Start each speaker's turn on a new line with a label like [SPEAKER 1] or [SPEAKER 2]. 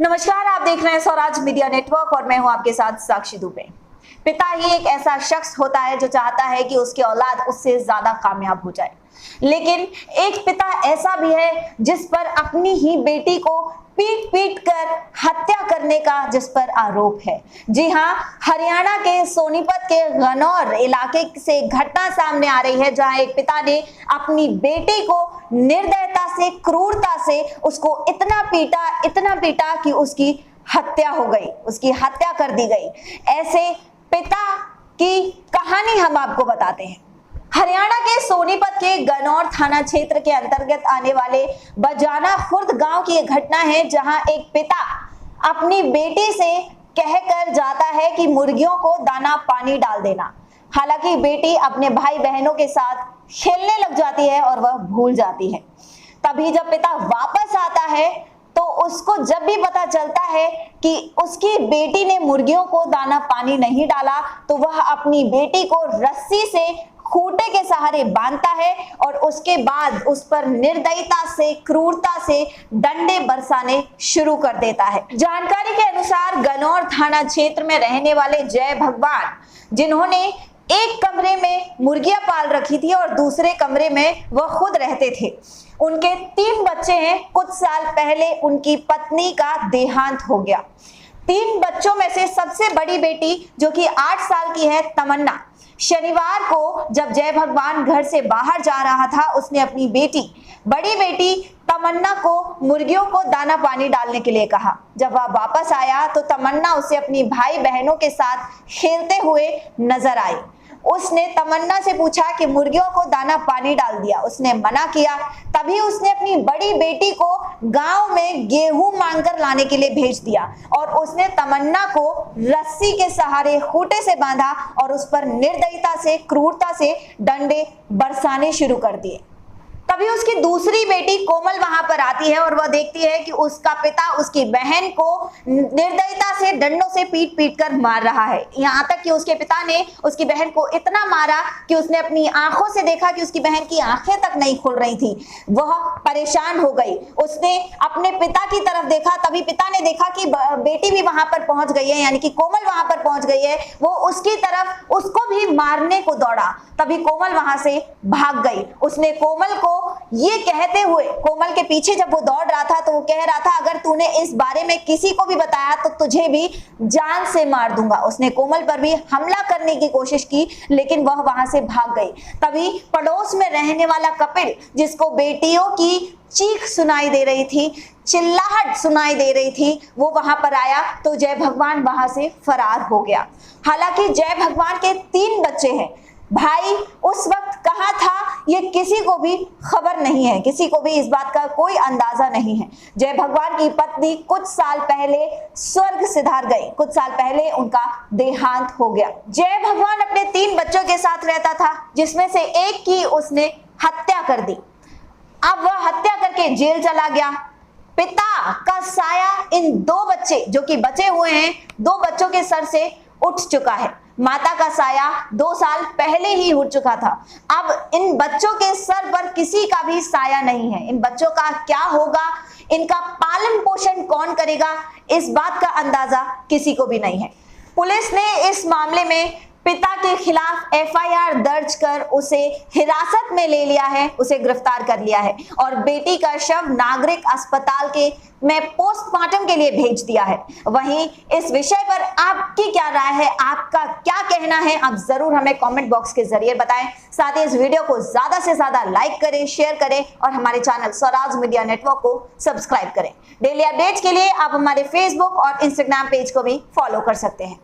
[SPEAKER 1] नमस्कार, आप देख रहे हैं स्वराज मीडिया नेटवर्क और मैं हूं आपके साथ साक्षी दुबे। पिता ही एक ऐसा शख्स होता है जो चाहता है कि उसकी औलाद उससे ज्यादा कामयाब हो जाए, लेकिन एक पिता ऐसा भी है जिस पर अपनी ही बेटी को पीट पीट कर हत्या करने का जिस पर आरोप है। जी हां, हरियाणा के सोनीपत के गनौर इलाके से घटना सामने आ रही है, जहां एक पिता ने अपनी बेटी को निर्दयता से, क्रूरता से उसको इतना पीटा कि उसकी हत्या हो गई, उसकी हत्या कर दी गई। ऐसे पिता की कहानी हम आपको बताते हैं। हरियाणा के सोनीपत के गनौर थाना क्षेत्र के अंतर्गत आने वाले बजाना खुर्द गांव की एक घटना है, जहां एक पिता अपनी बेटी से कहकर जाता है कि मुर्गियों को दाना पानी डाल देना। हालांकि बेटी अपने भाई बहनों के साथ खेलने लग जाती है और वह भूल जाती है। तभी जब पिता वापस आता है तो उसको जब भी पता चलता है कि उसकी बेटी ने मुर्गियों को दाना पानी नहीं डाला, तो वह अपनी बेटी को रस्सी से खूंटे के सहारे बांधता है और उसके बाद उस पर निर्दयता से, क्रूरता से डंडे बरसाने शुरू कर देता है। जानकारी के अनुसार गनौर थाना क्षेत्र में रहने वाले जय भगवान, जिन्होंने एक कमरे में मुर्गियां पाल रखी थी और दूसरे कमरे में वह खुद रहते थे, उनके 3 बच्चे हैं। कुछ साल पहले उनकी पत्नी का देहांत हो गया। 3 बच्चों में से सबसे बड़ी बेटी, जो कि 8 साल की है, तमन्ना, शनिवार को जब जय भगवान घर से बाहर जा रहा था, उसने अपनी बड़ी बेटी तमन्ना को मुर्गियों को दाना पानी डालने के लिए कहा। जब वह वापस आया तो तमन्ना उसे अपनी भाई बहनों के साथ खेलते हुए नजर आई। उसने तमन्ना से पूछा कि मुर्गियों को दाना पानी डाल दिया। उसने मना किया। तभी उसने अपनी बड़ी बेटी को गांव में गेहूं मांगकर लाने के लिए भेज दिया और उसने तमन्ना को रस्सी के सहारे खूंटे से बांधा और उस पर निर्दयता से, क्रूरता से डंडे बरसाने शुरू कर दिए। तभी उसकी दूसरी बेटी कोमल वहां पर आती है और वह देखती है कि उसका पिता उसकी बहन को निर्दयता से डंडों से पीट पीट कर मार रहा है। यहाँ तक कि उसके पिता ने उसकी बहन को इतना मारा कि उसने अपनी आंखों से देखा कि उसकी बहन की आंखें तक नहीं खुल रही थी। वह परेशान हो गई। उसने अपने पिता की तरफ देखा, तभी पिता ने देखा कि बेटी भी वहां पर पहुंच गई है, यानी कि कोमल वहां पर पहुंच गई है। वो उसकी तरफ उसको भी मारने को दौड़ा। तभी कोमल वहां से भाग गई। उसने कोमल को ये कहते हुए, कोमल के पीछे जब वो दौड़ रहा था तो वो कह रहा था, अगर तूने इस बारे में किसी को भी बताया तो तुझे भी जान से मार दूंगा। उसने कोमल पर भी हमला करने की कोशिश की, लेकिन वह वहां से भाग गई। तभी पड़ोस में रहने वाला कपिल, जिसको बेटियों की चीख सुनाई दे रही थी, चिल्लाहट सुनाई दे रही थी, वो वहां पर आया तो जय भगवान वहां से फरार हो गया। हालांकि जय भगवान के 3 बच्चे हैं। भाई उस वक्त कहाँ था ये किसी को भी खबर नहीं है, किसी को भी इस बात का कोई अंदाजा नहीं है। जय भगवान की पत्नी कुछ साल पहले स्वर्ग सिधार गई, कुछ साल पहले उनका देहांत हो गया। जय भगवान अपने 3 बच्चों के साथ रहता था, जिसमें से एक की उसने हत्या कर दी। अब वह हत्या करके जेल चला गया। पिता का साया इन 2 बच्चे जो कि बचे हुए हैं, 2 बच्चों के सर से उठ चुका है। माता का साया 2 साल पहले ही उठ चुका था। अब इन बच्चों के सर पर किसी का भी साया नहीं है। इन बच्चों का क्या होगा, इनका पालन पोषण कौन करेगा, इस बात का अंदाजा किसी को भी नहीं है। पुलिस ने इस मामले में पिता के खिलाफ एफआईआर दर्ज कर उसे हिरासत में ले लिया है, उसे गिरफ्तार कर लिया है और बेटी का शव नागरिक अस्पताल में पोस्टमार्टम के लिए भेज दिया है। वहीं इस विषय पर आपकी क्या राय है, आपका क्या कहना है, आप जरूर हमें कमेंट बॉक्स के जरिए बताएं। साथ ही इस वीडियो को ज्यादा से ज्यादा लाइक करें, शेयर करें और हमारे चैनल स्वराज मीडिया नेटवर्क को सब्सक्राइब करें। डेली अपडेट्स के लिए आप हमारे फेसबुक और इंस्टाग्राम पेज को भी फॉलो कर सकते हैं।